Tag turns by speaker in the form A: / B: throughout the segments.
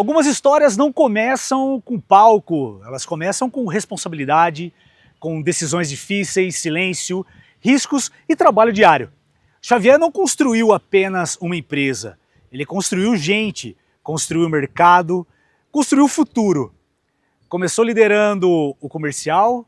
A: Algumas histórias não começam com palco, elas começam com responsabilidade, com decisões difíceis, silêncio, riscos e trabalho diário. Xavier não construiu apenas uma empresa, ele construiu gente, construiu mercado, construiu o futuro. Começou liderando o comercial,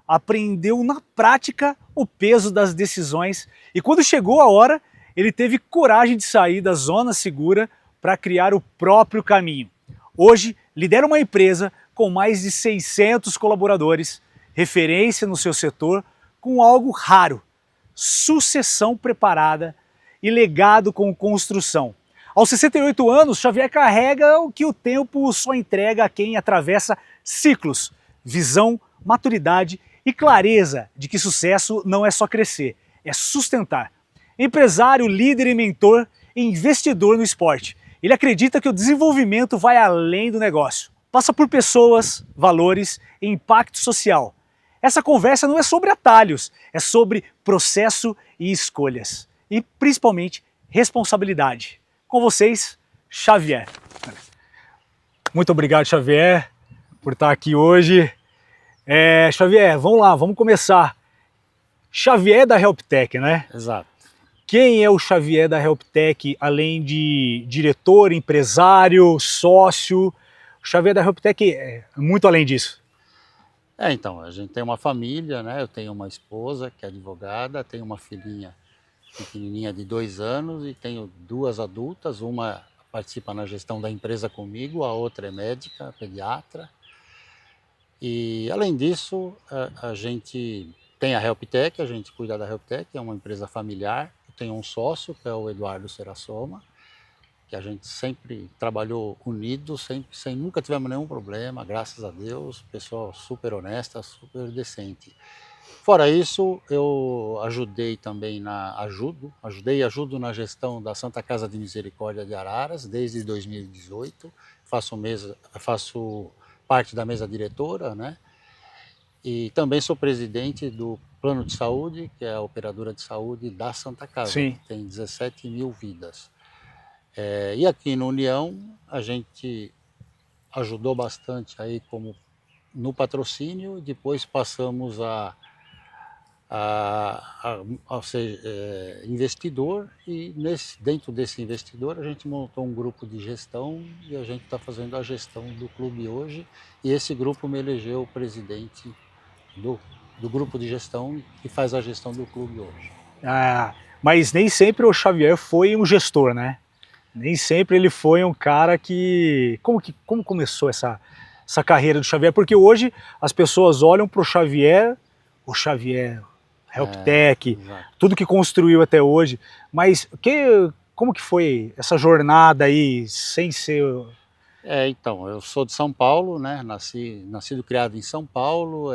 A: aprendeu na prática o peso das decisões e quando chegou a hora, ele teve coragem de sair da zona segura para criar o próprio caminho. Hoje, lidera uma empresa com mais de 600 colaboradores, referência no seu setor, com algo raro: sucessão preparada e legado com construção. Aos 68 anos, Xavier carrega o que o tempo só entrega a quem atravessa ciclos, visão, maturidade e clareza de que sucesso não é só crescer, é sustentar. Empresário, líder e mentor e investidor no esporte. Ele acredita que o desenvolvimento vai além do negócio. Passa por pessoas, valores e impacto social. Essa conversa não é sobre atalhos, é sobre processo e escolhas. E principalmente responsabilidade. Com vocês, Xavier. Muito obrigado, Xavier, por estar aqui hoje. Xavier, vamos lá, vamos começar. Xavier da HelpTech, né?
B: Exato.
A: Quem é o Xavier da HelpTech, além de diretor, empresário, sócio? O Xavier da HelpTech é muito além disso.
B: Então, a gente tem uma família, né? Eu tenho uma esposa que é advogada, tenho uma filhinha pequenininha de 2 anos e tenho 2 adultas. Uma participa na gestão da empresa comigo, a outra é médica, pediatra. E, além disso, a gente tem a HelpTech, a gente cuida da HelpTech, é uma empresa familiar. Eu tenho um sócio, que é o Eduardo Serassoma, que a gente sempre trabalhou unido, nunca tivemos nenhum problema, graças a Deus, pessoa super honesta, super decente. Fora isso, eu ajudei também ajudo na gestão da Santa Casa de Misericórdia de Araras desde 2018, faço parte da mesa diretora, né? E também sou presidente do Plano de Saúde, que é a operadora de saúde da Santa Casa,
A: Sim.
B: que tem 17 mil vidas. E aqui no União, a gente ajudou bastante aí no patrocínio, depois passamos a ser investidor e dentro desse investidor a gente montou um grupo de gestão e a gente está fazendo a gestão do clube hoje e esse grupo me elegeu presidente do grupo de gestão que faz a gestão do clube hoje.
A: Mas nem sempre o Xavier foi um gestor, né? Nem sempre ele foi um cara que... Como começou essa carreira do Xavier? Porque hoje as pessoas olham para o Xavier, HelpTech, tudo que construiu até hoje, mas como que foi essa jornada aí, sem ser...
B: Então, eu sou de São Paulo, né? Nascido e criado em São Paulo,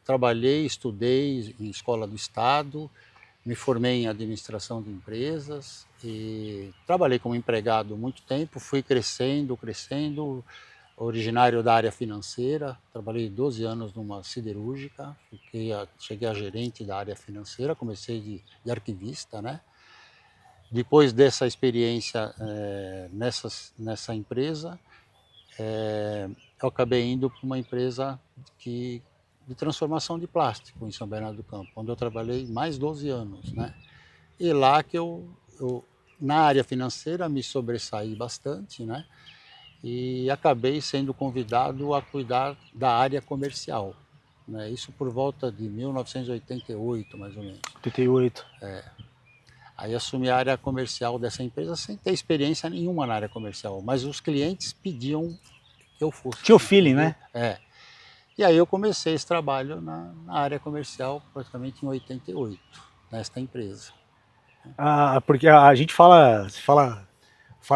B: trabalhei, estudei em escola do estado, me formei em administração de empresas e trabalhei como empregado muito tempo, fui crescendo, originário da área financeira, trabalhei 12 anos numa siderúrgica, cheguei a gerente da área financeira, comecei de arquivista, né? Depois dessa experiência nessa empresa, eu acabei indo para uma empresa de transformação de plástico em São Bernardo do Campo, onde eu trabalhei mais 12 anos, né? E lá que eu na área financeira me sobressaí bastante, né? E acabei sendo convidado a cuidar da área comercial, né? Isso por volta de 1988, mais ou menos.
A: 88.
B: Aí assumi a área comercial dessa empresa sem ter experiência nenhuma na área comercial, mas os clientes pediam que eu fosse.
A: Tinha o feeling, né?
B: E aí eu comecei esse trabalho na área comercial praticamente em 88, nesta empresa.
A: Porque a gente fala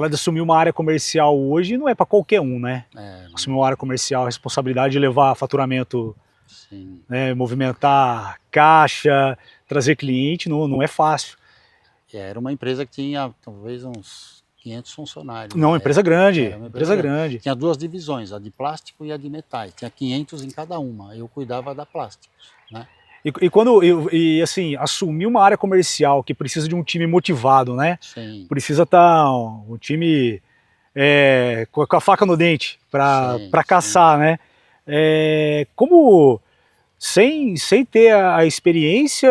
A: de assumir uma área comercial hoje, não é para qualquer um, né? Assumir uma área comercial, a responsabilidade de levar faturamento, né, movimentar caixa, trazer cliente, não é fácil.
B: Era uma empresa que tinha talvez uns 500 funcionários.
A: Não, empresa grande,
B: empresa
A: grande.
B: Tinha 2 divisões, a de plástico e a de metais. Tinha 500 em cada uma. Eu cuidava da plásticos, né?
A: E assim, assumir uma área comercial que precisa de um time motivado, né?
B: Sim.
A: Precisa estar um time com a faca no dente para
B: Sim,
A: caçar, né? Como sem ter a experiência,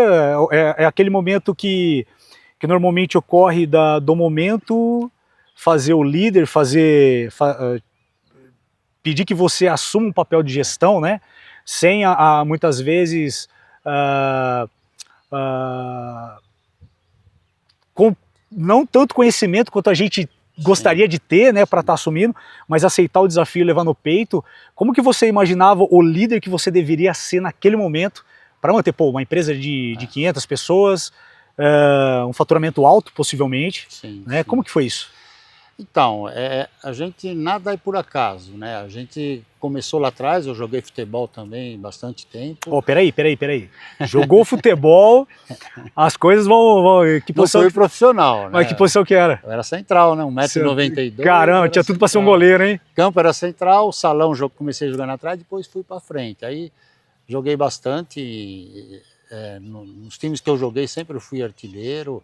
A: é aquele momento que normalmente ocorre do momento, fazer o líder, pedir que você assuma um papel de gestão, né? Sem muitas vezes com não tanto conhecimento quanto a gente gostaria de ter, né, para estar assumindo, mas aceitar o desafio e levar no peito. Como que você imaginava o líder que você deveria ser naquele momento para manter, uma empresa de 500 pessoas, um faturamento alto, possivelmente,
B: sim,
A: né?
B: sim.
A: Como que foi isso?
B: Então, a gente nada é por acaso, né? A gente começou lá atrás, eu joguei futebol também bastante tempo.
A: Peraí. Jogou futebol, as coisas vão que
B: Não
A: posição,
B: fui profissional,
A: mas
B: né?
A: que posição que era?
B: Eu era central, né? 1,92 m.
A: Caramba, tinha tudo para ser um goleiro, hein?
B: Campo era central, salão comecei jogando atrás, depois fui para frente. Aí joguei bastante, nos times que eu joguei sempre eu fui artilheiro.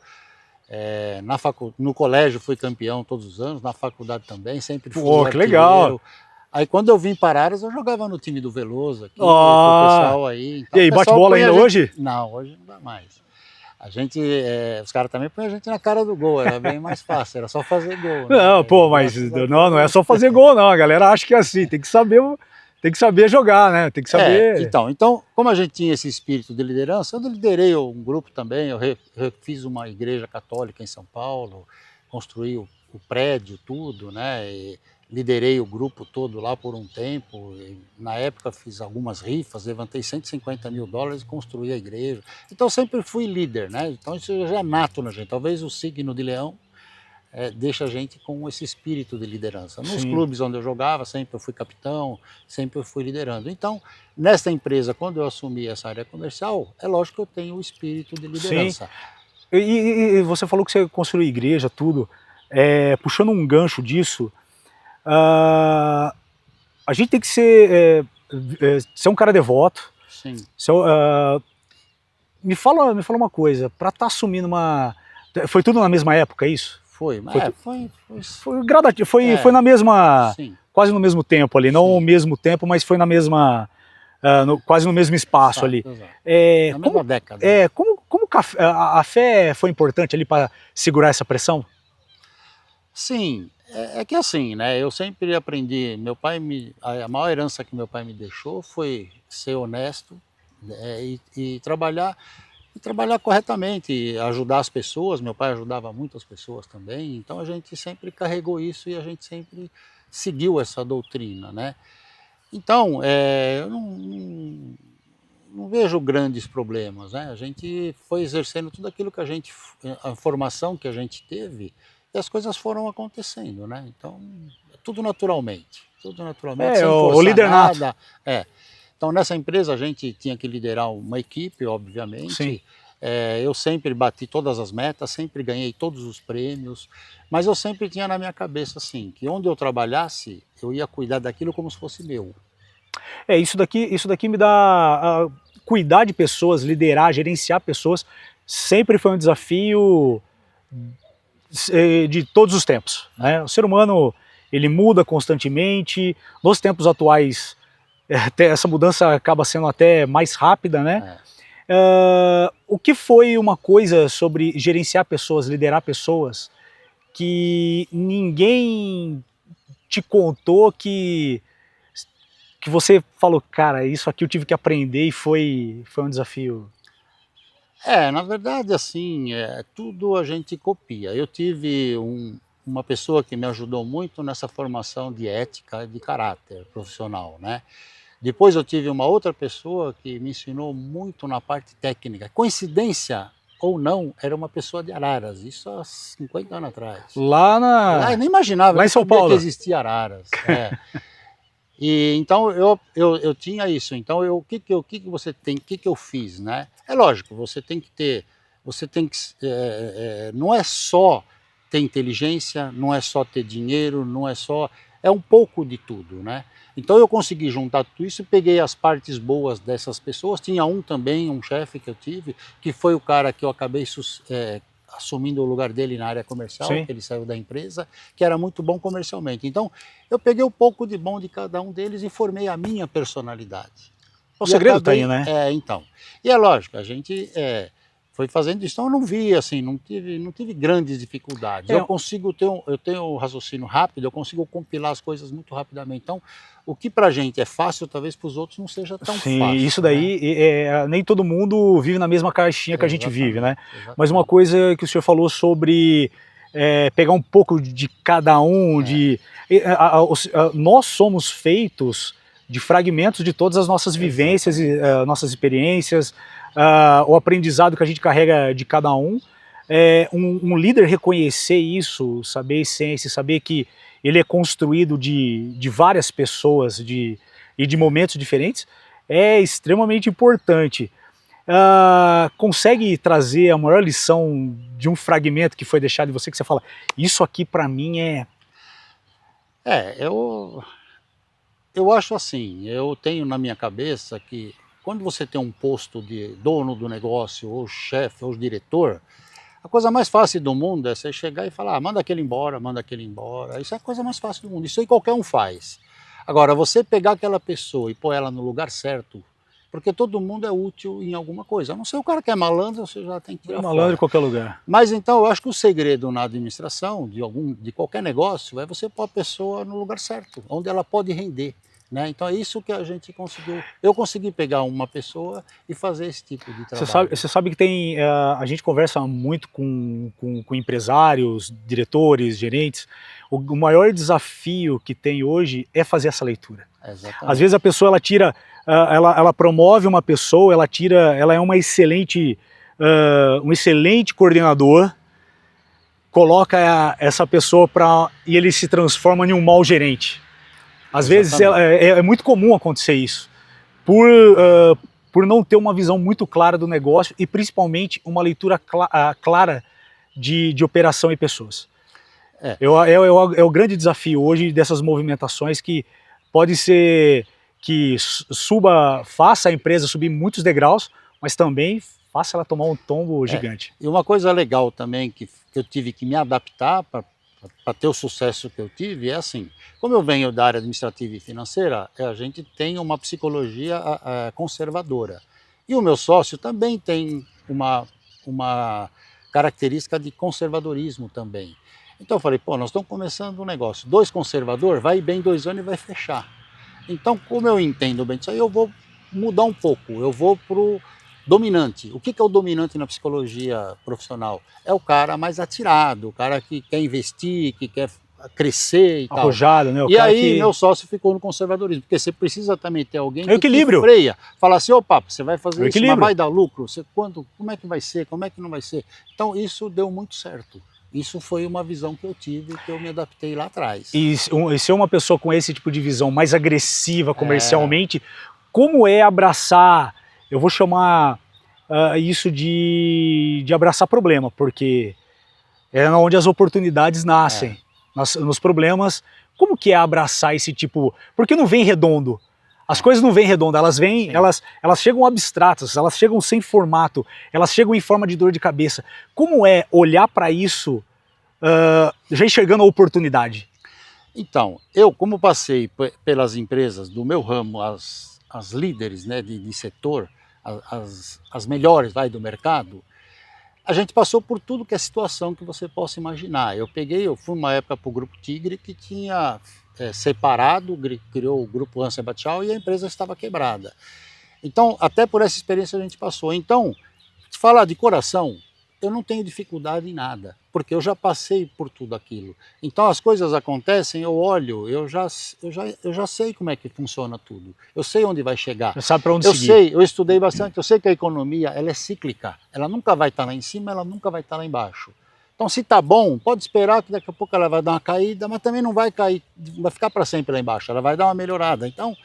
B: No colégio fui campeão todos os anos, na faculdade também, sempre fui artilheiro.
A: Que legal!
B: Aí quando eu vim para Aras, eu jogava no time do Veloso aqui, com o pessoal aí. Então,
A: e aí, bate bola ainda hoje?
B: Não, hoje não dá mais. A gente, os caras também põem a gente na cara do gol, era bem mais fácil, era só fazer gol.
A: Não,
B: né?
A: mas não é só fazer gol não, a galera acha que é assim, tem que saber jogar, né? Tem que saber...
B: Então, como a gente tinha esse espírito de liderança, eu liderei um grupo também, eu fiz uma igreja católica em São Paulo, construí o prédio, tudo, né? E liderei o grupo todo lá por um tempo, na época fiz algumas rifas, levantei $150 mil e construí a igreja. Então sempre fui líder, né? Então isso já é nato na gente, talvez o signo de leão deixa a gente com esse espírito de liderança. Nos
A: Sim.
B: clubes onde eu jogava, sempre eu fui capitão, sempre eu fui liderando. Então, nessa empresa, quando eu assumi essa área comercial, é lógico que eu tenho o espírito de liderança.
A: Sim. E você falou que você construiu igreja, tudo. Puxando um gancho disso, a gente tem que ser um cara devoto.
B: Sim.
A: Me fala uma coisa, para estar assumindo foi tudo na mesma época, é isso?
B: Foi
A: Gradativo, foi na mesma,
B: sim.
A: Quase no mesmo tempo ali, não
B: Sim.
A: ao mesmo tempo, mas foi na mesma, quase no mesmo espaço ali.
B: Na mesma década.
A: Como a fé foi importante ali para segurar essa pressão?
B: Sim, que assim, né, eu sempre aprendi, a maior herança que meu pai me deixou foi ser honesto, e trabalhar corretamente, ajudar as pessoas. Meu pai ajudava muitas pessoas também, então a gente sempre carregou isso e a gente sempre seguiu essa doutrina, né? Então, eu não vejo grandes problemas, né? A gente foi exercendo tudo aquilo que a formação que a gente teve, e as coisas foram acontecendo, né? Então, tudo naturalmente, sem
A: o
B: forçar
A: líder nato.
B: nada. Então, nessa empresa a gente tinha que liderar uma equipe, obviamente.
A: Sim.
B: Eu sempre bati todas as metas, sempre ganhei todos os prêmios, mas eu sempre tinha na minha cabeça assim, que onde eu trabalhasse, eu ia cuidar daquilo como se fosse meu.
A: Isso daqui me dá... cuidar de pessoas, liderar, gerenciar pessoas, sempre foi um desafio de todos os tempos, né? O ser humano, ele muda constantemente, nos tempos atuais, essa mudança acaba sendo até mais rápida, né? O que foi uma coisa sobre gerenciar pessoas, liderar pessoas, que ninguém te contou que você falou, cara, isso aqui eu tive que aprender e foi um desafio?
B: Na verdade, assim, tudo a gente copia. Eu tive uma pessoa que me ajudou muito nessa formação de ética e de caráter profissional, né? Depois eu tive uma outra pessoa que me ensinou muito na parte técnica. Coincidência ou não, era uma pessoa de Araras, isso há 50 anos atrás.
A: Lá
B: eu nem imaginava,
A: lá em São Paulo,
B: que existia Araras. E então eu tinha isso. Então o que você tem, o que eu fiz, né? É lógico, você tem que não é só ter inteligência, não é só ter dinheiro, é um pouco de tudo, né? Então eu consegui juntar tudo isso e peguei as partes boas dessas pessoas. Tinha um chefe que eu tive, que foi o cara que eu acabei assumindo o lugar dele na área comercial,
A: Sim.
B: que ele saiu da empresa, que era muito bom comercialmente. Então, eu peguei um pouco de bom de cada um deles e formei a minha personalidade.
A: O
B: E
A: segredo tá
B: acabei,
A: aí, né?
B: então. E é lógico, a gente foi fazendo isso, então eu não vi, assim, não tive grandes dificuldades.
A: É.
B: Eu tenho um raciocínio rápido, eu consigo compilar as coisas muito rapidamente. Então, o que pra gente é fácil, talvez para os outros não seja tão
A: Sim,
B: fácil.
A: isso
B: né?
A: daí, nem todo mundo vive na mesma caixinha que a gente vive, né?
B: Exatamente.
A: Mas uma coisa que o senhor falou sobre pegar um pouco de cada um, nós somos feitos de fragmentos de todas as nossas vivências, e nossas experiências, o aprendizado que a gente carrega de cada um. Um líder reconhecer isso, saber a essência, saber que ele é construído de várias pessoas e de momentos diferentes, é extremamente importante. Consegue trazer a maior lição de um fragmento que foi deixado em você, que você fala, isso aqui para mim é...
B: Eu acho assim, eu tenho na minha cabeça que quando você tem um posto de dono do negócio, ou chefe, ou diretor, a coisa mais fácil do mundo é você chegar e falar, manda aquele embora, manda aquele embora. Isso é a coisa mais fácil do mundo, isso aí qualquer um faz. Agora, você pegar aquela pessoa e pôr ela no lugar certo, porque todo mundo é útil em alguma coisa. A não ser o cara que é malandro, você já tem que tirar
A: malandro
B: fora.
A: em qualquer lugar.
B: Mas então, eu acho que o segredo na administração de qualquer negócio é você pôr a pessoa no lugar certo, onde ela pode render. Né? Então é isso que a gente conseguiu. Eu consegui pegar uma pessoa e fazer esse tipo de trabalho.
A: Você sabe que tem, a gente conversa muito com empresários, diretores, gerentes. O maior desafio que tem hoje é fazer essa leitura.
B: Exatamente.
A: Às vezes a pessoa ela tira, ela promove uma pessoa, ela é um excelente coordenador, coloca essa pessoa e ele se transforma em um mau gerente. Às vezes é muito comum acontecer isso, por não ter uma visão muito clara do negócio e principalmente uma leitura clara de operação e pessoas. É o grande desafio hoje dessas movimentações, que pode ser que faça a empresa subir muitos degraus, mas também faça ela tomar um tombo gigante.
B: E uma coisa legal também que eu tive que me adaptar para ter o sucesso que eu tive é assim, como eu venho da área administrativa e financeira, a gente tem uma psicologia conservadora. E o meu sócio também tem uma característica de conservadorismo também. Então eu falei, pô, nós estamos começando um negócio, 2 conservador, vai bem 2 anos e vai fechar. Então, como eu entendo bem disso aí, eu vou mudar um pouco, eu vou pro dominante. O que é o dominante na psicologia profissional? É o cara mais atirado, o cara que quer investir, que quer crescer e
A: arrojado,
B: tal.
A: Né?
B: E aí meu sócio ficou no conservadorismo, porque você precisa também ter alguém que te freia. Fala assim, opa, você vai fazer isso, mas vai dar lucro? Como é que vai ser? Como é que não vai ser? Então isso deu muito certo. Isso foi uma visão que eu tive, que eu me adaptei lá atrás.
A: E ser uma pessoa com esse tipo de visão mais agressiva comercialmente, como é abraçar, eu vou chamar isso de abraçar problema, porque é onde as oportunidades nascem, nos problemas. Como que é abraçar esse tipo, porque não vem redondo. As coisas não vêm redondas, elas chegam abstratas, elas chegam sem formato, elas chegam em forma de dor de cabeça. Como é olhar para isso já enxergando a oportunidade?
B: Então, eu como passei pelas empresas do meu ramo, as líderes, né, de setor, as melhores do mercado, a gente passou por tudo que é situação que você possa imaginar. Eu fui uma época para o Grupo Tigre que tinha separado, criou o Grupo Hansa Bachau e a empresa estava quebrada. Então, até por essa experiência a gente passou. Então, se falar de coração, eu não tenho dificuldade em nada, porque eu já passei por tudo aquilo. Então as coisas acontecem, eu olho, eu já sei como é que funciona tudo. Eu sei onde vai chegar.
A: Você sabe para onde seguir.
B: Eu estudei bastante, eu sei que a economia ela é cíclica. Ela nunca vai estar lá em cima, ela nunca vai estar lá embaixo. Então se está bom, pode esperar que daqui a pouco ela vai dar uma caída, mas também não vai cair, vai ficar para sempre lá embaixo, ela vai dar uma melhorada. Então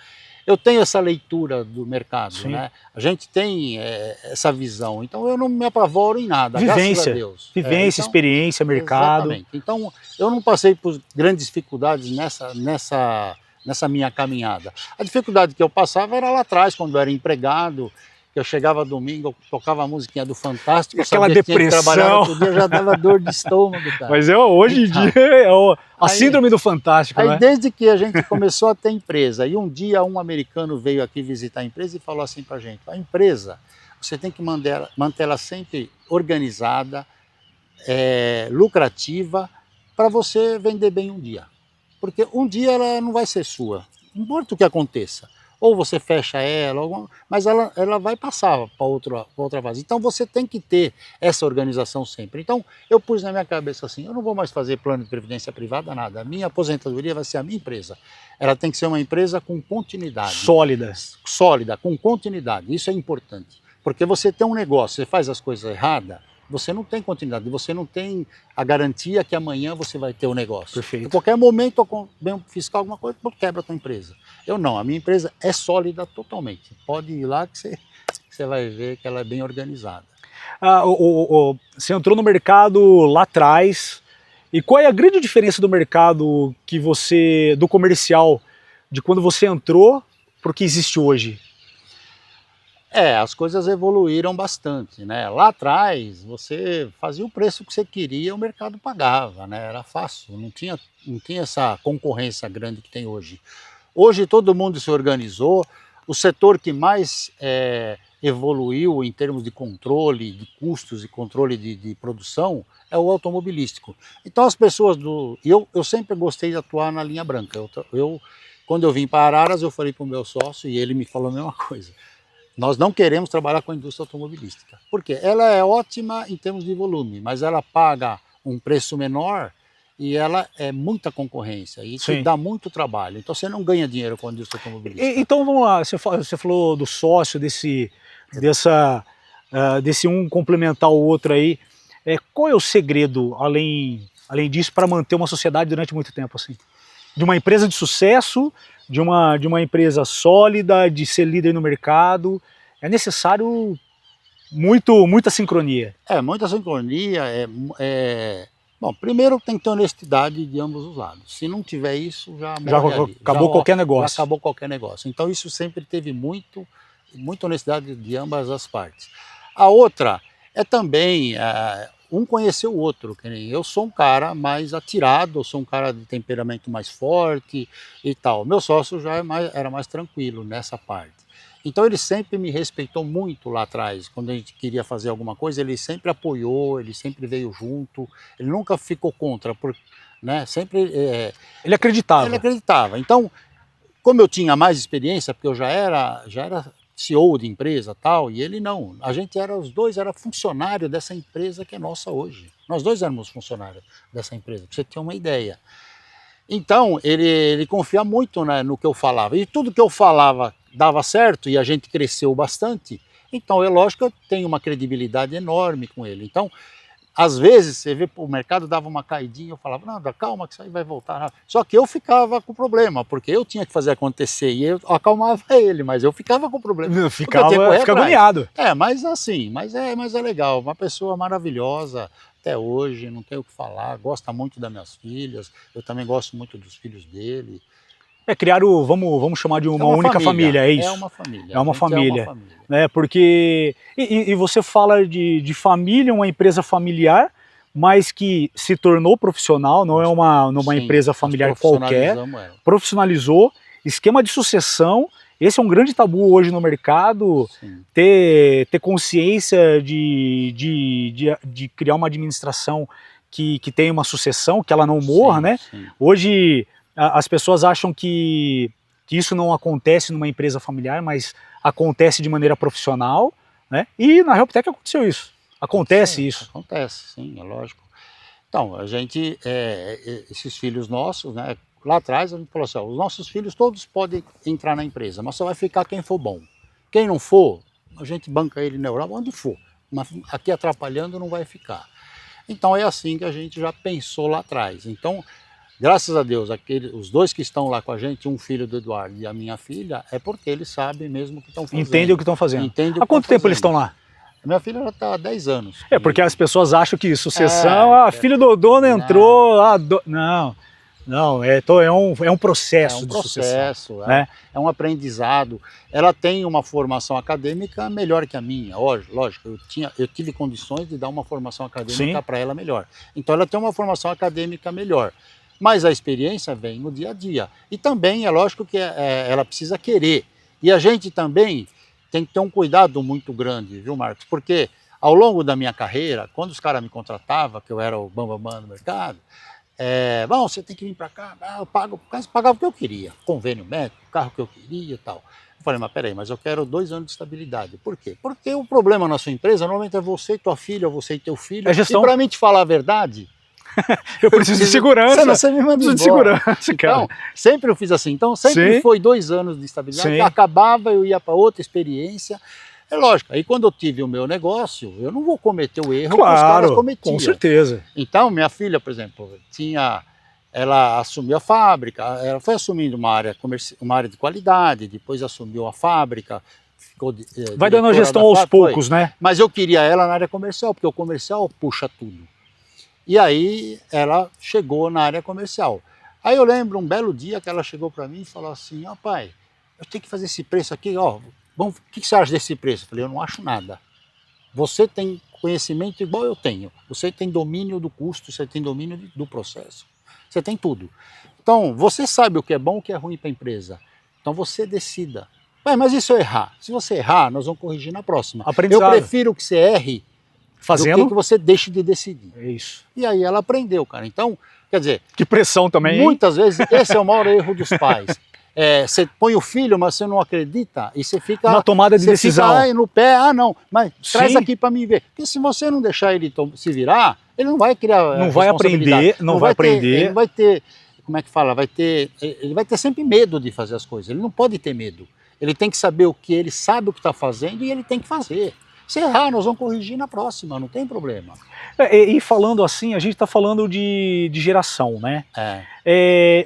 B: eu tenho essa leitura do mercado, né? A gente tem essa visão, então eu não me apavoro em nada, graças a Deus.
A: Vivência, experiência, mercado.
B: Exatamente. Então eu não passei por grandes dificuldades nessa minha caminhada. A dificuldade que eu passava era lá atrás, quando eu era empregado, que eu chegava domingo, eu tocava a musiquinha do Fantástico,
A: Aquela
B: sabia que tinha que
A: depressão.
B: trabalhar outro dia, já dava dor de estômago, cara.
A: Mas hoje em
B: Então,
A: dia é a
B: aí-
A: síndrome do Fantástico,
B: Aí
A: né?
B: desde que a gente começou a ter empresa, e um dia um americano veio aqui visitar a empresa e falou assim pra gente, a empresa, você tem que manter ela sempre organizada, lucrativa, para você vender bem um dia. Porque um dia ela não vai ser sua, não importa o que aconteça. Ou você fecha ela, mas ela vai passar para outra fase. Então você tem que ter essa organização sempre. Então eu pus na minha cabeça assim, eu não vou mais fazer plano de previdência privada, nada. A minha aposentadoria vai ser a minha empresa. Ela tem que ser uma empresa com continuidade. Sólida, com continuidade. Isso é importante. Porque você tem um negócio, você faz as coisas erradas, você não tem continuidade, você não tem a garantia que amanhã você vai ter o negócio.
A: Perfeito.
B: Em qualquer momento, vem um fiscal, alguma coisa, quebra a tua empresa. Eu não, a minha empresa é sólida totalmente. Pode ir lá que você vai ver que ela é bem organizada.
A: Você entrou no mercado lá atrás, e qual é a grande diferença do mercado do comercial, de quando você entrou para o que existe hoje?
B: As coisas evoluíram bastante, né? Lá atrás, você fazia o preço que você queria, o mercado pagava, né? Era fácil, não tinha essa concorrência grande que tem hoje. Hoje todo mundo se organizou, o setor que mais evoluiu em termos de controle de custos e controle de produção é o automobilístico. Então as pessoas eu sempre gostei de atuar na linha branca. Quando eu vim para Araras, eu falei para o meu sócio e ele me falou a mesma coisa. Nós não queremos trabalhar com a indústria automobilística. Por quê? Ela é ótima em termos de volume, mas ela paga um preço menor e ela é muita concorrência. E isso dá muito trabalho. Então você não ganha dinheiro com a indústria automobilística.
A: Então vamos lá, você falou do sócio, desse um complementar o outro aí. Qual é o segredo, além disso, para manter uma sociedade durante muito tempo assim? De uma empresa de sucesso, de uma empresa sólida, de ser líder no mercado, é necessário muita sincronia.
B: Muita sincronia. Bom, primeiro tem que ter honestidade de ambos os lados. Se não tiver isso, já
A: acabou qualquer negócio.
B: Já acabou qualquer negócio. Então isso sempre teve muita honestidade de ambas as partes. A outra é também um conhecer o outro, que nem eu sou um cara mais atirado, eu sou um cara de temperamento mais forte e tal. Meu sócio já era mais tranquilo nessa parte. Então ele sempre me respeitou muito lá atrás, quando a gente queria fazer alguma coisa, ele sempre apoiou, ele sempre veio junto, ele nunca ficou contra, né? Sempre...
A: Ele acreditava.
B: Ele acreditava. Então, como eu tinha mais experiência, porque eu já era CEO de empresa tal, e ele não. Os dois era funcionário dessa empresa que é nossa hoje. Nós dois éramos funcionários dessa empresa, para você ter uma ideia. Então, ele confia muito, né, no que eu falava. E tudo que eu falava dava certo e a gente cresceu bastante. Então, é lógico que eu tenho uma credibilidade enorme com ele. Então, às vezes, você vê, o mercado dava uma caidinha, eu falava, não, calma que isso aí vai voltar. Só que eu ficava com problema, porque eu tinha que fazer acontecer e eu acalmava ele, mas eu ficava com problema.
A: Fica agoniado.
B: Mas assim, mas é legal, uma pessoa maravilhosa até hoje, não tenho o que falar, gosta muito das minhas filhas, eu também gosto muito dos filhos dele.
A: Criaram, vamos chamar de uma única família, é isso?
B: É uma família.
A: É uma família. Né? Porque, e você fala de família, uma empresa familiar, mas que se tornou profissional, não é uma empresa familiar qualquer, profissionalizou, esquema de sucessão. Esse é um grande tabu hoje no mercado, ter consciência de criar uma administração que tenha uma sucessão, que ela não morra, né? Hoje as pessoas acham que isso não acontece numa empresa familiar, mas acontece de maneira profissional, né? E na Helptec aconteceu isso. Acontece isso.
B: Acontece, sim, é lógico. Então, a gente, esses filhos nossos, né? Lá atrás a gente falou assim, os nossos filhos todos podem entrar na empresa, mas só vai ficar quem for bom. Quem não for, a gente banca ele na Europa, onde for. Mas aqui atrapalhando não vai ficar. Então é assim que a gente já pensou lá atrás. Então, graças a Deus, os dois que estão lá com a gente, um filho do Eduardo e a minha filha, é porque eles sabem mesmo o que estão fazendo.
A: Entendem o que estão fazendo. Há quanto tempo eles estão lá?
B: Minha filha já está há 10 anos.
A: Porque as pessoas acham que sucessão, filho do dono entrou, não. Não, é um
B: É
A: processo
B: um
A: de sucessão,
B: processo,
A: né?
B: é um aprendizado. Ela tem uma formação acadêmica melhor que a minha, lógico, eu tive condições de dar uma formação
A: Sim,
B: acadêmica para ela melhor. Então ela tem uma formação acadêmica melhor, mas a experiência vem no dia a dia. E também é lógico que ela precisa querer. E a gente também tem que ter um cuidado muito grande, viu, Marcos? Porque ao longo da minha carreira, quando os caras me contratavam, que eu era o bambambam do mercado, bom, você tem que vir para cá, eu pagava o que eu queria, convênio médico, carro que eu queria e tal. Eu falei, mas peraí, mas eu quero 2 anos de estabilidade. Por quê? Porque o problema na sua empresa normalmente é você e tua filha, você e teu filho.
A: é
B: E
A: gestão.
B: para mim te falar a verdade,
A: Eu preciso de
B: você
A: segurança.
B: você me manda
A: Preciso de
B: embora.
A: segurança,
B: Então,
A: cara.
B: sempre eu fiz assim. Então, sempre
A: Sim,
B: foi 2 anos de estabilidade,
A: sim.
B: acabava, eu ia para outra experiência. É lógico, aí quando eu tive o meu negócio, eu não vou cometer o erro que os caras
A: Claro, com
B: cometiam.
A: certeza.
B: Então, minha filha, por exemplo, ela assumiu a fábrica, ela foi assumindo uma área de qualidade, depois assumiu a fábrica, ficou
A: Vai dando a
B: diretora
A: gestão
B: da
A: aos
B: fábrica, foi.
A: poucos, né?
B: Mas eu queria ela na área comercial, porque o comercial puxa tudo. E aí ela chegou na área comercial. Aí eu lembro um belo dia que ela chegou para mim e falou assim, ó pai, eu tenho que fazer esse preço aqui, ó, o que você acha desse preço? Eu falei, eu não acho nada. Você tem conhecimento igual eu tenho, você tem domínio do custo, você tem domínio do processo, você tem tudo. Então, você sabe o que é bom e o que é ruim para a empresa. Então você decida. Pai, mas e se eu errar? Se você errar, nós vamos corrigir na próxima. Eu
A: Aprendizado.
B: prefiro que você erre do que
A: Fazendo.
B: você deixe de decidir.
A: É isso.
B: E aí ela aprendeu, cara. Então, quer dizer,
A: Que pressão também, hein?
B: muitas vezes esse é o maior erro dos pais. Você põe o filho, mas você não acredita e você fica
A: Na tomada de
B: você
A: decisão.
B: fica aí no pé, não, mas traz
A: Sim.
B: aqui para mim ver. Porque se você não deixar ele se virar, ele não vai criar
A: Não vai
B: responsabilidade.
A: aprender, não vai aprender.
B: Ele não vai ter, como é que fala? Ele vai ter sempre medo de fazer as coisas. Ele não pode ter medo. Ele tem que saber o que ele sabe o que está fazendo e ele tem que fazer. Se errar, nós vamos corrigir na próxima, não tem problema.
A: E falando assim, a gente está falando de geração, né?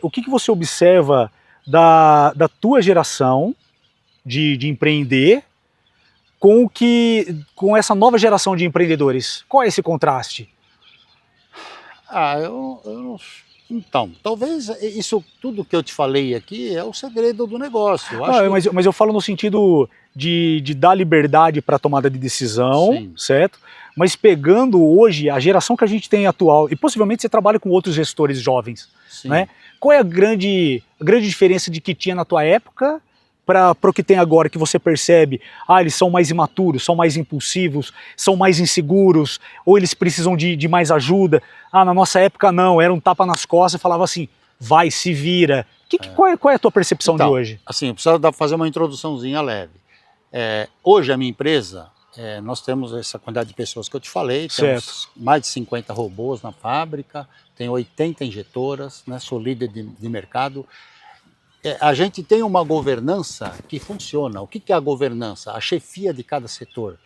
A: O que você observa da tua geração de empreender com essa nova geração de empreendedores? Qual é esse contraste?
B: Eu não. Então, talvez isso tudo que eu te falei aqui é o segredo do negócio. Eu acho
A: mas eu falo no sentido de dar liberdade para a tomada de decisão,
B: Sim.
A: certo? Mas pegando hoje a geração que a gente tem atual, e possivelmente você trabalha com outros gestores jovens,
B: Sim.
A: né? Qual é a grande diferença de que tinha na tua época para o que tem agora, que você percebe? Eles são mais imaturos, são mais impulsivos, são mais inseguros, ou eles precisam de mais ajuda? Na nossa época não, era um tapa nas costas e falava assim, vai, se vira. Qual é a tua percepção de hoje?
B: Assim, eu preciso fazer uma introduçãozinha leve. Hoje a minha empresa, nós temos essa quantidade de pessoas que eu te falei, temos mais de 50 robôs na fábrica, tem 80 injetoras, né, sou líder de mercado. A gente tem uma governança que funciona. O que é a governança? A chefia de cada setor.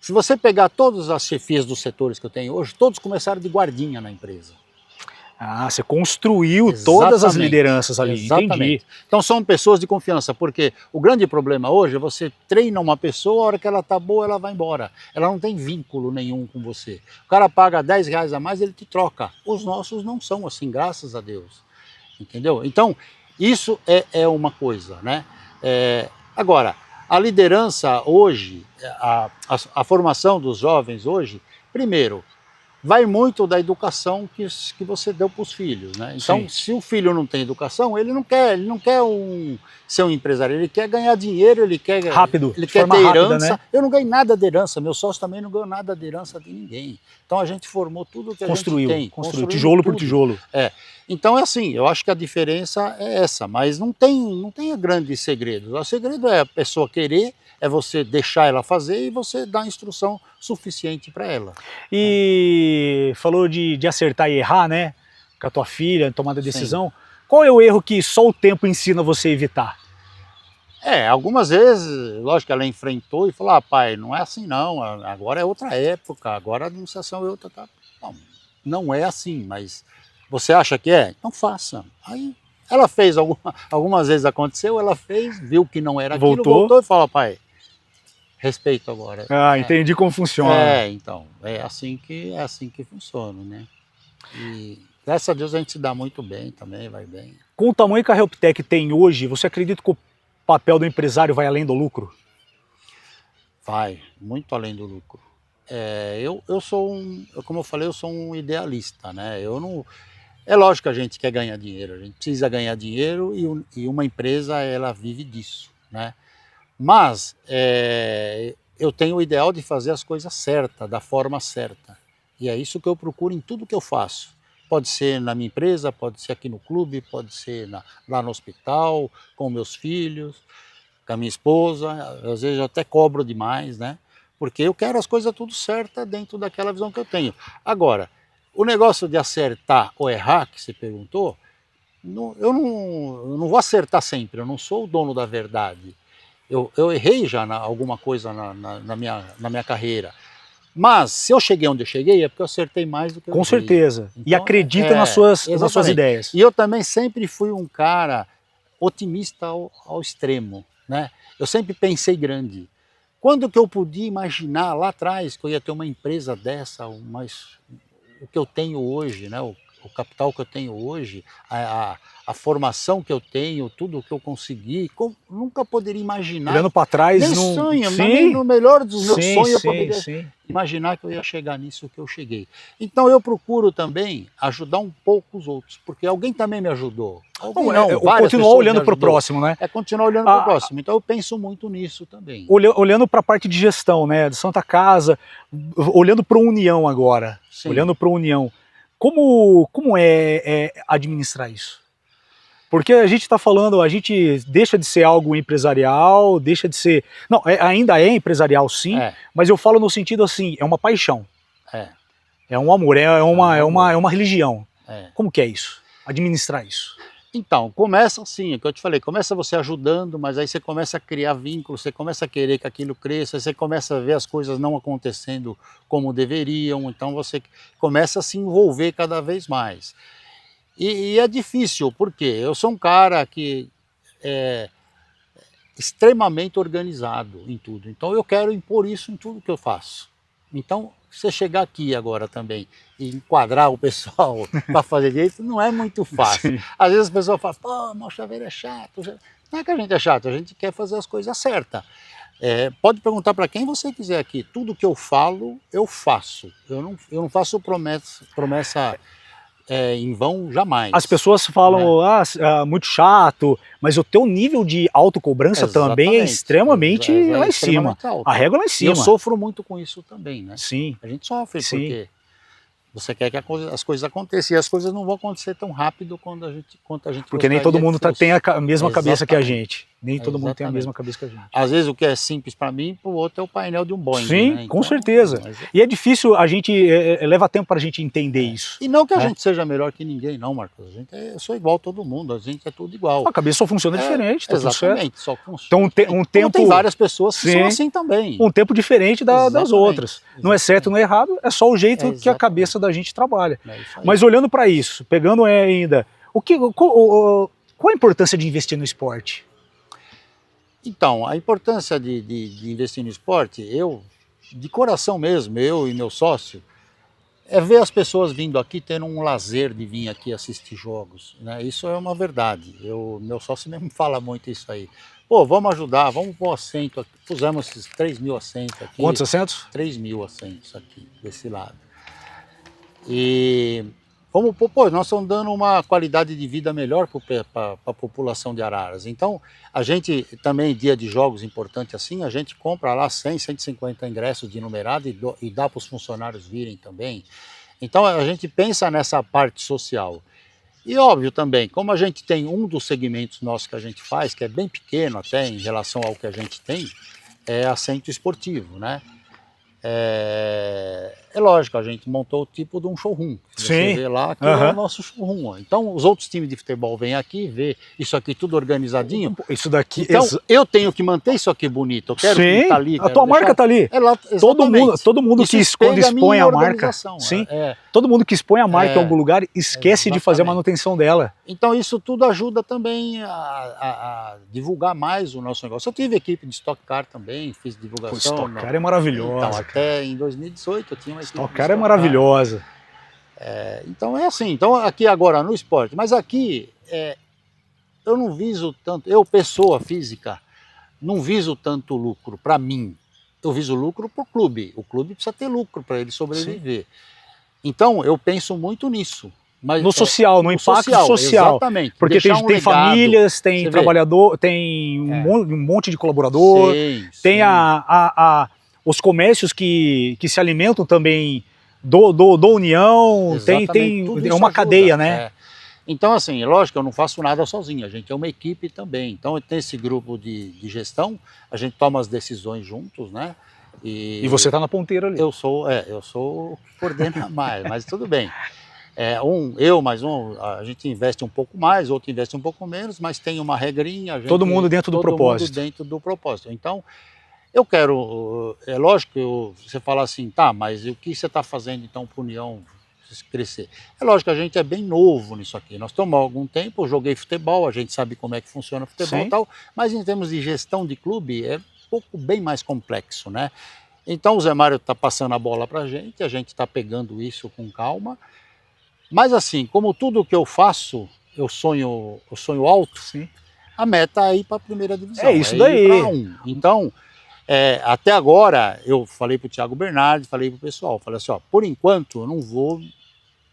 B: Se você pegar todas as chefias dos setores que eu tenho hoje, todos começaram de guardinha na empresa.
A: Você construiu todas as lideranças ali,
B: exatamente.
A: Entendi.
B: Então são pessoas de confiança, porque o grande problema hoje é você treina uma pessoa, a hora que ela tá boa, ela vai embora. Ela não tem vínculo nenhum com você. O cara paga R$10 a mais, ele te troca. Os nossos não são assim, graças a Deus. Entendeu? Então, isso é uma coisa, né? Agora, a liderança hoje, a formação dos jovens hoje, primeiro, vai muito da educação que você deu para os filhos, né? Então, se o filho não tem educação, ele não quer ser um empresário, ele quer ganhar dinheiro, ele quer
A: rápido,
B: ele quer ter
A: rápida,
B: herança.
A: né?
B: Eu não ganhei nada de herança, meu sócio também não ganhou nada de herança de ninguém. Então a gente formou tudo que a gente tem.
A: Construiu, tijolo por tijolo.
B: Então é assim, eu acho que a diferença é essa, mas não tem grandes segredos. O segredo é a pessoa querer, é você deixar ela fazer e você dar instrução suficiente para ela.
A: E falou de acertar e errar, né? Com a tua filha, tomada de decisão. Qual é o erro que só o tempo ensina você a evitar?
B: Algumas vezes, lógico que ela enfrentou e falou, pai, não é assim não, agora é outra época, agora a administração é outra. Não é assim, mas você acha que é? Então faça. Aí ela fez, algumas vezes aconteceu, ela fez, viu que não era aquilo, voltou e falou, pai, respeito agora.
A: Entendi como funciona.
B: Então, é assim que funciona, né? Graças a Deus a gente se dá muito bem também, vai bem.
A: Com o tamanho que a Helptec tem hoje, você acredita que o papel do empresário vai além do lucro?
B: Vai, muito além do lucro. Eu sou como eu falei, eu sou um idealista, né? Eu não, é lógico que a gente quer ganhar dinheiro, a gente precisa ganhar dinheiro e uma empresa, ela vive disso, né? Mas eu tenho o ideal de fazer as coisas certas, da forma certa. E é isso que eu procuro em tudo que eu faço. Pode ser na minha empresa, pode ser aqui no clube, pode ser lá no hospital, com meus filhos, com a minha esposa. Às vezes eu até cobro demais, né? Porque eu quero as coisas tudo certas dentro daquela visão que eu tenho. Agora, o negócio de acertar ou errar, que você perguntou, eu não vou acertar sempre, eu não sou o dono da verdade. Eu errei já alguma coisa na minha carreira. Mas se eu cheguei onde eu cheguei é porque eu acertei mais do que eu errei.
A: Com certeza.
B: Então,
A: e acredita nas suas ideias.
B: E eu também sempre fui um cara otimista ao extremo, né? Eu sempre pensei grande. Quando que eu podia imaginar lá atrás que eu ia ter uma empresa dessa, o que eu tenho hoje, né? O capital que eu tenho hoje, a formação que eu tenho, tudo que eu consegui, nunca poderia imaginar.
A: Olhando para trás,
B: nem
A: não...
B: sonho,
A: sim,
B: nem no melhor dos meus
A: sim,
B: sonhos eu
A: sim,
B: poderia
A: sim.
B: imaginar que eu ia chegar nisso que eu cheguei. Então eu procuro também ajudar um pouco os outros, porque alguém também me ajudou.
A: Continuar olhando para o próximo, né?
B: Continuar olhando para o próximo. Então eu penso muito nisso também.
A: Olhando para a parte de gestão, né, de Santa Casa, olhando para a União agora,
B: Sim.
A: olhando para a União, como é administrar isso? Porque a gente está falando, a gente deixa de ser algo empresarial, deixa de ser... Não, ainda é empresarial sim, mas eu falo no sentido assim, é uma paixão. É um amor, é uma religião. Como que é isso? Administrar isso?
B: Então, começa assim, é o que eu te falei, começa você ajudando, mas aí você começa a criar vínculos, você começa a querer que aquilo cresça, você começa a ver as coisas não acontecendo como deveriam, então você começa a se envolver cada vez mais. E é difícil, porque eu sou um cara que é extremamente organizado em tudo, então eu quero impor isso em tudo que eu faço. Então, você chegar aqui agora também e enquadrar o pessoal para fazer direito não é muito fácil. Sim. Às vezes as pessoas falam, pô, mas o chaveiro é chato. Não é que a gente é chato, a gente quer fazer as coisas certas. Pode perguntar para quem você quiser aqui, tudo que eu falo, eu faço. Eu não faço promessa em vão jamais.
A: As pessoas falam, muito chato, mas o teu nível de autocobrança também é extremamente lá em cima.
B: Alto.
A: A régua lá em cima.
B: E eu sofro muito com isso também, né?
A: Sim.
B: A gente sofre porque você quer que as coisas aconteçam, e as coisas não vão acontecer tão rápido quanto a gente
A: porque nem todo mundo tem a mesma cabeça que a gente. Nem todo mundo tem a mesma cabeça que a gente.
B: Às vezes o que é simples para mim, para o outro é o painel de um Boeing.
A: Sim,
B: né? Então,
A: com certeza. E é difícil, a gente leva tempo para a gente entender isso.
B: E não que a gente seja melhor que ninguém, não, Marcos. Eu sou igual a todo mundo, a gente é tudo igual.
A: A cabeça só funciona diferente, tá tudo certo.
B: Exatamente, só funciona.
A: Então tempo...
B: tem várias pessoas que são assim também.
A: Um tempo diferente das outras. Não é certo, não é errado, é só o jeito que a cabeça da gente trabalha. Mas olhando para isso, pegando ainda, qual a importância de investir no esporte?
B: Então, a importância de investir no esporte, de coração mesmo, eu e meu sócio, é ver as pessoas vindo aqui tendo um lazer de vir aqui assistir jogos, né? Isso é uma verdade. Meu sócio mesmo fala muito isso aí. Pô, vamos ajudar, vamos pôr assento aqui. Pusemos esses 3.000 assentos aqui.
A: Quantos assentos?
B: 3.000 assentos aqui, desse lado. E nós estamos dando uma qualidade de vida melhor para a população de Araras. Então, a gente também, dia de jogos importante assim, a gente compra lá 100, 150 ingressos de numerado e dá para os funcionários virem também. Então, a gente pensa nessa parte social. E óbvio também, como a gente tem um dos segmentos nossos que a gente faz, que é bem pequeno até em relação ao que a gente tem, é assento esportivo, né? É lógico, a gente montou o tipo de um showroom. Você vê lá que é o nosso showroom. Então, os outros times de futebol vêm aqui, vê isso aqui tudo organizadinho.
A: Isso daqui.
B: Então, eu tenho que manter isso aqui bonito. Eu quero que tá ali.
A: A tua marca tá ali. Todo mundo que quando expõe a marca. Sim. Todo mundo que expõe a marca em algum lugar esquece de fazer a manutenção dela.
B: Então, isso tudo ajuda também a divulgar mais o nosso negócio. Eu tive equipe de Stock Car também, fiz divulgação.
A: Stock Car é maravilhosa.
B: Então, até em 2018 eu tinha uma equipe.
A: Stock Car é maravilhosa.
B: Então é assim, então aqui agora no esporte, mas aqui eu não viso tanto, eu pessoa física, não viso tanto lucro para mim, eu viso lucro para o clube precisa ter lucro para ele sobreviver. Sim. Então eu penso muito nisso. Mas
A: no social, no impacto social.
B: Exatamente.
A: Porque tem famílias, tem trabalhador, tem um monte de colaborador, tem os comércios que se alimentam também do União, tem uma cadeia, né?
B: Então, assim, lógico, eu não faço nada sozinho, a gente é uma equipe também. Então, tem esse grupo de gestão, a gente toma as decisões juntos, né?
A: E você está na ponteira ali.
B: Eu sou o que coordena mais, mas tudo bem. A gente investe um pouco mais, outro investe um pouco menos, mas tem uma regrinha.
A: Todo mundo dentro do propósito.
B: Todo mundo dentro do propósito. Então, eu quero, é lógico que você fala assim, tá, mas o que você está fazendo então para a União crescer? É lógico que a gente é bem novo nisso aqui. Nós estamos há algum tempo, eu joguei futebol, a gente sabe como é que funciona o futebol e tal, mas em termos de gestão de clube é bem mais complexo, né? Então o Zé Mário está passando a bola para a gente está pegando isso com calma. Mas assim, como tudo que eu faço, eu sonho alto, a meta é ir para a primeira divisão.
A: É isso daí.
B: Ir para 1. Então, até agora, eu falei para o Thiago Bernardi, falei para o pessoal, falei assim, ó, por enquanto eu não vou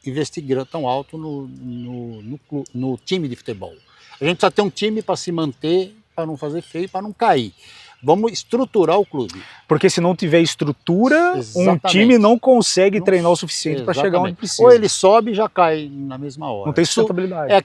B: investir tão alto no time de futebol. A gente precisa ter um time para se manter, para não fazer feio, para não cair. Vamos estruturar o clube.
A: Porque se não tiver estrutura, um time não consegue treinar o suficiente para chegar onde precisa.
B: Ou ele sobe e já cai na mesma hora.
A: Não tem sustentabilidade.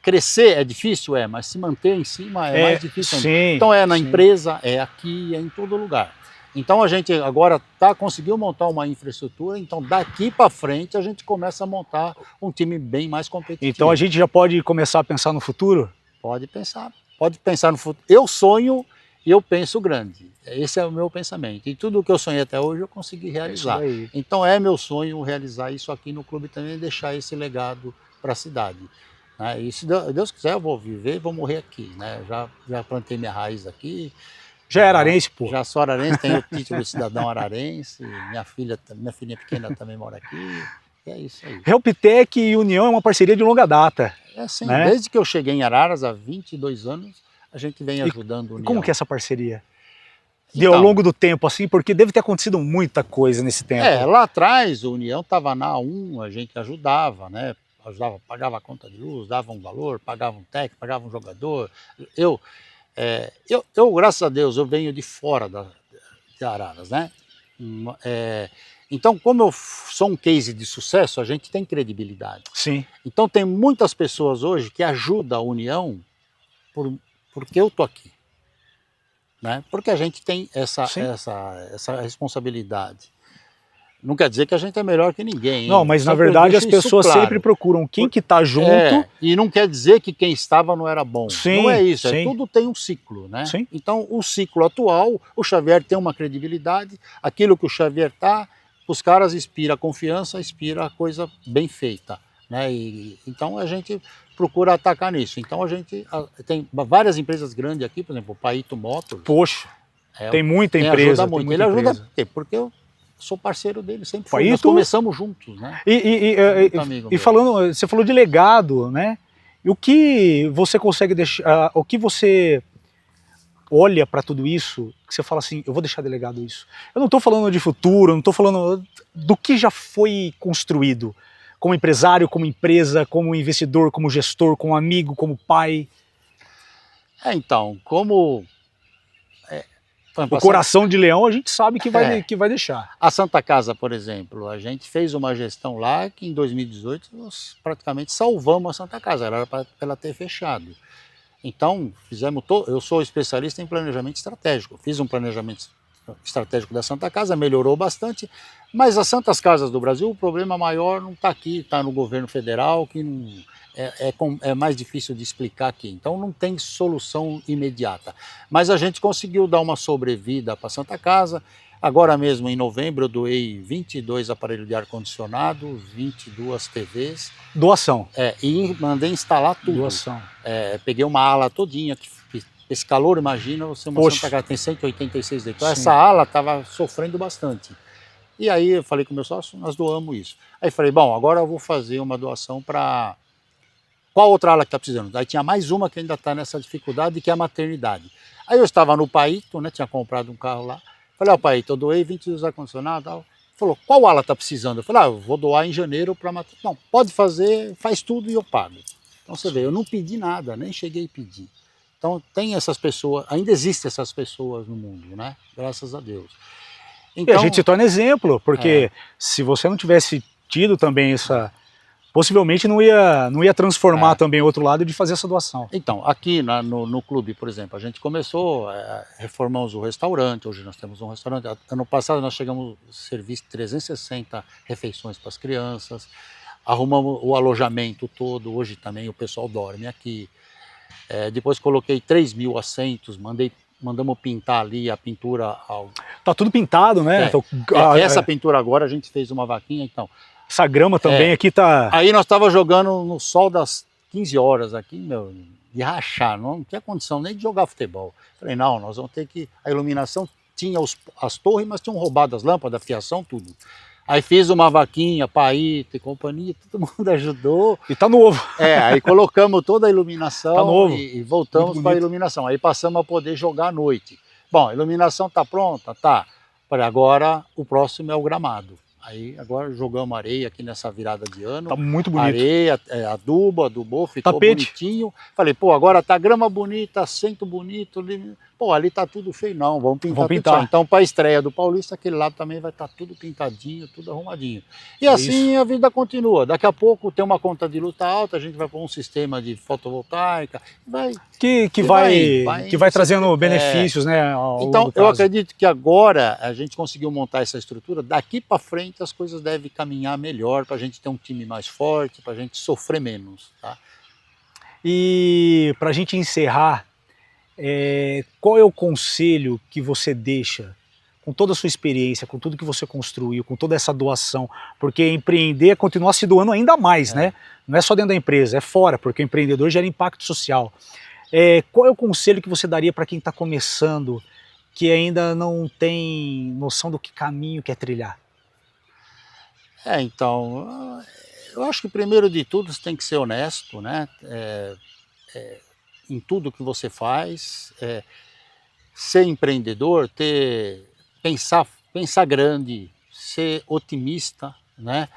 B: Crescer é difícil, mas se manter em cima é mais difícil.
A: Sim,
B: então na empresa, aqui, em todo lugar. Então a gente agora conseguiu montar uma infraestrutura, então daqui para frente a gente começa a montar um time bem mais competitivo.
A: Então a gente já pode começar a pensar no futuro?
B: Pode pensar no futuro. Eu sonho e eu penso grande. Esse é o meu pensamento. E tudo o que eu sonhei até hoje eu consegui realizar. Então é meu sonho realizar isso aqui no clube também e deixar esse legado para a cidade. Né? E se Deus quiser eu vou viver e vou morrer aqui. Né? Já plantei minha raiz aqui.
A: Já é ararense, pô.
B: Já sou ararense, tenho o título de cidadão ararense. Minha filhinha pequena também mora aqui. E é isso aí.
A: Helptec e União é uma parceria de longa data.
B: Sim, né? Desde que eu cheguei em Araras, há 22 anos, a gente vem ajudando o União.
A: Como que é essa parceria? Ao longo do tempo, assim, porque deve ter acontecido muita coisa nesse tempo.
B: Lá atrás, o União estava na A1, a gente ajudava, né? Pagava a conta de luz, dava um valor, pagava um técnico, pagava um jogador. Eu, graças a Deus, eu venho de fora de Araras, né? Então, como eu sou um case de sucesso, a gente tem credibilidade.
A: Sim.
B: Então, tem muitas pessoas hoje que ajudam a União porque eu estou aqui. Né? Porque a gente tem essa responsabilidade. Não quer dizer que a gente é melhor que ninguém.
A: Não, mas na verdade as pessoas sempre procuram quem que está junto.
B: E não quer dizer que quem estava não era bom.
A: Sim,
B: não é isso, tudo tem um ciclo. Né?
A: Sim.
B: Então, o ciclo atual, o Xavier tem uma credibilidade, aquilo que o Xavier está, os caras inspira confiança, inspira coisa bem feita. Né? Então a gente procura atacar nisso. Então a gente tem várias empresas grandes aqui, por exemplo, o Paito Motors.
A: Poxa, tem muita empresa.
B: Ajuda muito. Ele ajuda por quê? Porque eu sou parceiro dele, sempre fui.
A: Paito...
B: Nós começamos juntos. Né?
A: E falando, você falou de legado, né? E o que você consegue deixar, o que você olha para tudo isso, que você fala assim, eu vou deixar de legado isso. Eu não estou falando de futuro, eu não estou falando do que já foi construído, como empresário, como empresa, como investidor, como gestor, como amigo, como pai.
B: Então, como...
A: o coração de leão a gente sabe que vai deixar.
B: A Santa Casa, por exemplo, a gente fez uma gestão lá que em 2018 nós praticamente salvamos a Santa Casa, era para ela ter fechado. Então, eu sou especialista em planejamento estratégico, fiz um planejamento estratégico da Santa Casa, melhorou bastante, mas as Santas Casas do Brasil, o problema maior não está aqui, está no governo federal, que não, é mais difícil de explicar aqui, então não tem solução imediata. Mas a gente conseguiu dar uma sobrevida para a Santa Casa. Agora mesmo, em novembro, eu doei 22 aparelhos de ar-condicionado, 22 TVs.
A: Doação.
B: E mandei instalar tudo.
A: Doação.
B: Peguei uma ala todinha, esse calor, imagina, você uma
A: Poxa.
B: Santa Casa tem 186 deitos. Então essa ala estava sofrendo bastante. E aí eu falei com o meu sócio, nós doamos isso. Aí falei, bom, agora eu vou fazer uma doação para... Qual outra ala que está precisando? Aí tinha mais uma que ainda está nessa dificuldade, que é a maternidade. Aí eu estava no Paito, né, tinha comprado um carro lá. Falei, ó, Paito, eu doei 20 dos ar-condicionado e tal. Falou, qual ala está precisando? Eu falei, eu vou doar em janeiro para maternidade. Não, pode fazer, faz tudo e eu pago. Então você vê, eu não pedi nada, nem cheguei a pedir. Então tem essas pessoas, ainda existem essas pessoas no mundo, né? Graças a Deus.
A: Então, e a gente se torna exemplo, porque se você não tivesse tido também essa... Possivelmente não ia transformar também o outro lado de fazer essa doação.
B: Então, aqui no clube, por exemplo, a gente começou, reformamos o restaurante, hoje nós temos um restaurante. Ano passado nós chegamos a servir 360 refeições para as crianças, arrumamos o alojamento todo, hoje também o pessoal dorme aqui. Depois coloquei 3.000 assentos, mandamos pintar ali a pintura.
A: Tá tudo pintado, né? Então,
B: essa pintura agora a gente fez uma vaquinha, então.
A: Essa grama também aqui tá...
B: Aí nós estávamos jogando no sol das 15 horas aqui, meu, de rachar, não tinha condição nem de jogar futebol. Falei, não, nós vamos ter que... A iluminação tinha as torres, mas tinham roubado as lâmpadas, a fiação, tudo. Aí fiz uma vaquinha, Paito e companhia, todo mundo ajudou.
A: E tá novo.
B: Aí colocamos toda a iluminação
A: tá novo.
B: E voltamos para a iluminação. Aí passamos a poder jogar à noite. Bom, a iluminação tá pronta? Tá. Falei, agora o próximo é o gramado. Aí agora jogamos areia aqui nessa virada de ano.
A: Tá muito bonito.
B: Areia, adubou, ficou
A: tapete.
B: Bonitinho. Falei, pô, agora tá grama bonita, assento bonito. Pô, ali tá tudo feio, não, vamos pintar. Tudo. Então, para a estreia do Paulista, aquele lado também vai estar tudo pintadinho, tudo arrumadinho. E assim a vida continua. Daqui a pouco tem uma conta de luta alta, a gente vai pôr um sistema de fotovoltaica.
A: Que vai trazendo benefícios, né?
B: Então, eu acredito que agora a gente conseguiu montar essa estrutura. Daqui para frente as coisas devem caminhar melhor para a gente ter um time mais forte, para a gente sofrer menos. Tá?
A: E para a gente encerrar, qual é o conselho que você deixa, com toda a sua experiência, com tudo que você construiu, com toda essa doação? Porque empreender é continuar se doando ainda mais, né? Não é só dentro da empresa, é fora, porque o empreendedor gera impacto social. Qual é o conselho que você daria para quem está começando, que ainda não tem noção do que caminho quer trilhar?
B: Então, eu acho que primeiro de tudo você tem que ser honesto, né? Em tudo que você faz, ser empreendedor, pensar grande, ser otimista, né?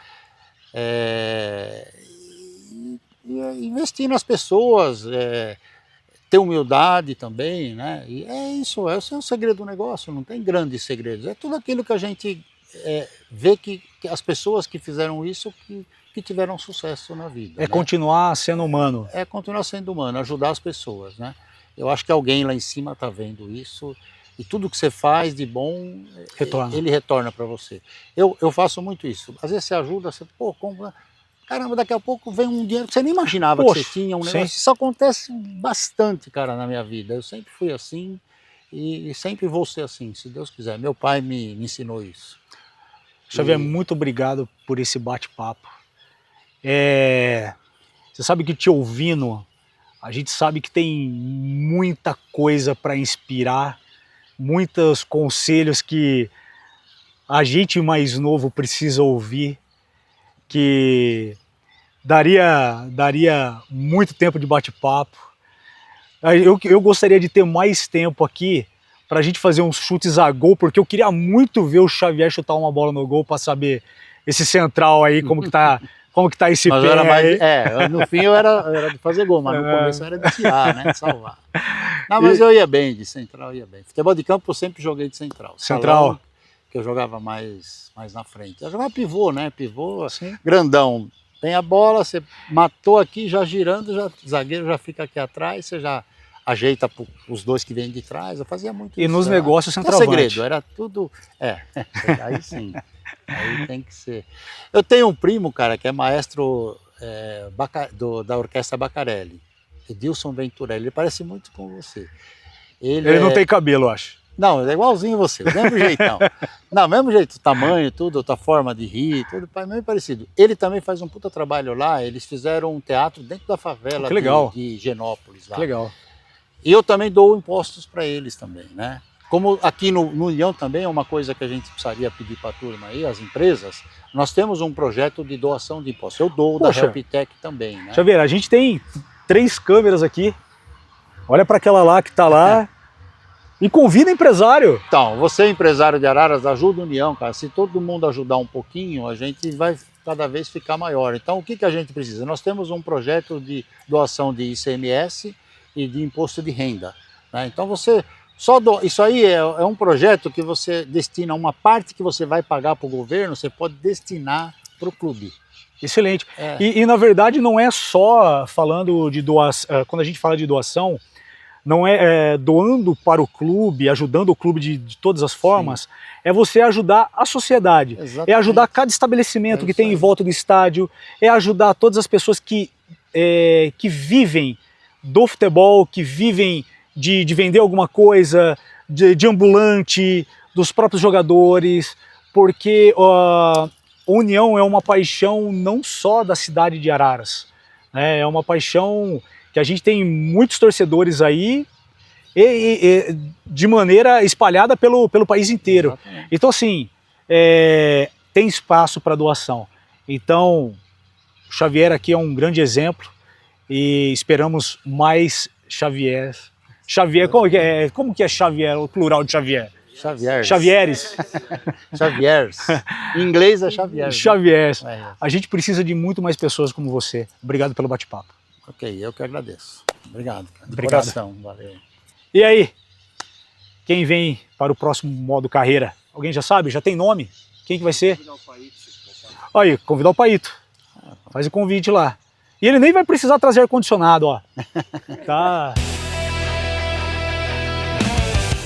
B: Investir nas pessoas, ter humildade também, né? E esse é o segredo do negócio, não tem grandes segredos, é tudo aquilo que a gente vê que as pessoas que fizeram isso que tiveram sucesso na vida.
A: Né? Continuar sendo humano.
B: Continuar sendo humano, ajudar as pessoas, né? Eu acho que alguém lá em cima está vendo isso e tudo que você faz de bom, ele retorna para você. Eu faço muito isso. Às vezes você ajuda, você, caramba, daqui a pouco vem um dinheiro que você nem imaginava que você tinha, um negócio. Isso acontece bastante, cara, na minha vida. Eu sempre fui assim e sempre vou ser assim, se Deus quiser. Meu pai me ensinou isso.
A: Xavier, muito obrigado por esse bate-papo. Você sabe que te ouvindo, a gente sabe que tem muita coisa para inspirar, muitos conselhos que a gente mais novo precisa ouvir, que daria muito tempo de bate-papo. Eu gostaria de ter mais tempo aqui para a gente fazer uns chutes a gol, porque eu queria muito ver o Xavier chutar uma bola no gol para saber esse central aí, como que tá esse
B: mas
A: pé
B: era mais,
A: aí.
B: No fim eu era de fazer gol, mas no começo eu era de tirar, né, de salvar. Não, mas eu ia bem, de central eu ia bem. Futebol de campo eu sempre joguei de central.
A: Central?
B: Salão, que eu jogava mais na frente. Eu jogava pivô, né, pivô assim, grandão. Tem a bola, você matou aqui, já girando, o zagueiro já fica aqui atrás, você já ajeita os dois que vêm de trás. Eu fazia muito isso.
A: E nos negócios centroavante.
B: Não é segredo, era tudo... aí sim. Aí tem que ser. Eu tenho um primo, cara, que é maestro da Orquestra Bacarelli, Edilson Venturelli. Ele parece muito com você.
A: Ele não tem cabelo, eu acho.
B: Não, ele é igualzinho você, do mesmo jeitão. Não, mesmo jeito, tamanho, tudo, outra forma de rir, tudo meio parecido. Ele também faz um puta trabalho lá. Eles fizeram um teatro dentro da favela de Genópolis. Lá.
A: Que legal.
B: E eu também dou impostos para eles também, né? como aqui no União também é uma coisa que a gente precisaria pedir para a turma aí, as empresas, nós temos um projeto de doação de impostos. Eu dou da
A: Poxa.
B: Helptech também, né?
A: Xavier, a gente tem 3 câmeras aqui. Olha para aquela lá que está lá. E convida empresário.
B: Então, você empresário de Araras, ajuda a União, cara. Se todo mundo ajudar um pouquinho, a gente vai cada vez ficar maior. Então, o que que a gente precisa? Nós temos um projeto de doação de ICMS e de imposto de renda, né? Então, você isso aí é um projeto que você destina uma parte que você vai pagar para o governo, você pode destinar para o clube.
A: Excelente.
B: É.
A: E na verdade não é só falando de doação, quando a gente fala de doação, não é, doando para o clube, ajudando o clube de todas as formas, sim, é você ajudar a sociedade, exatamente, é ajudar cada estabelecimento que tem em volta do estádio, é ajudar todas as pessoas que vivem do futebol, que vivem de vender alguma coisa, de ambulante, dos próprios jogadores, porque a União é uma paixão não só da cidade de Araras, né? É uma paixão que a gente tem muitos torcedores aí e de maneira espalhada pelo país inteiro. Exatamente. Então assim, tem espaço para doação. Então o Xavier aqui é um grande exemplo e esperamos mais Xavier. Xavier, como que é Xavier, o plural de Xavier?
B: Xavieres.
A: Xavieres.
B: Xavieres. Em inglês é Xavier.
A: Xavieres.
B: Né?
A: A gente precisa de muito mais pessoas como você. Obrigado pelo bate-papo.
B: Ok, eu que agradeço. Obrigado, cara. De
A: Obrigado.
B: coração, valeu.
A: E aí, quem vem para o próximo modo carreira? Alguém já sabe? Já tem nome? Quem que vai ser? Aí, convidar o Paito. Faz o convite lá. E ele nem vai precisar trazer ar-condicionado, ó. Tá.